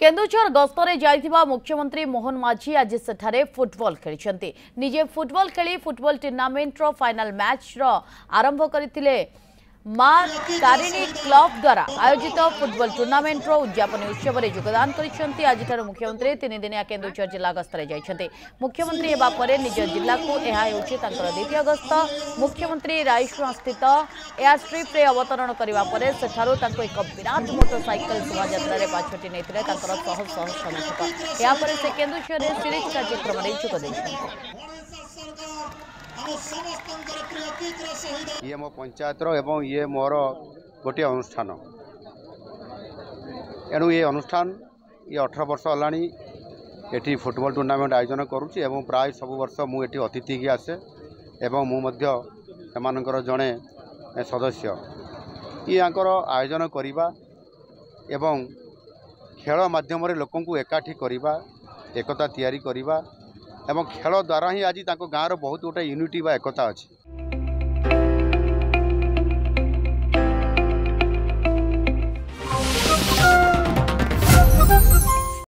केन्दुझर गस्तरे जाइथिबा मुख्यमंत्री मोहन माझी आज सेठारे फुटबॉल खेली निजे फुटबॉल खेली फुटबॉल टूर्नामेंट रो फाइनल मैच रो आरंभ करथिले मां तारिणी क्लब द्वारा आयोजित फुटबॉल टूर्नामेंट रो उद्यापन उत्सव में योगदान करिसेंती। आज मुख्यमंत्री 3 दिनिया केन्दुझर जिला गस्तरे जाइछन्ते। मुख्यमंत्री हेबा परे निज जिला को एहा हेउछि तांकर द्वितीय गस्त। मुख्यमंत्री रायसुआ स्थित एयर स्ट्रिप रे अवतरण करबा परे सेठारो तांको एक विराट मोटरसाइकल शोभायात्रा रे पाछटी नेथिले तांकर शह शह समर्थक। या परे से केन्दुझर रे सिरीज कार्यक्रम रे जोग दैछन्ते। ये मो पंचायत एवं ये मोर गोटे अनुष्ठान एणु ये अनुष्ठान ये 18 वर्ष होलानी एटी फुटबॉल टूर्नामेंट आयोजन करुच्ची एवं प्राय सब वर्ष मुझे अतिथि की आसे एवं मुझे जड़े सदस्य ये आयोजन करवा एवं खेल माध्यम लोक एकाठी करवा एकता तैयारी करवा एवं खेल द्वारा ही आज गाँव बहुत गोटे यूनिटी बा एकता अच्छी।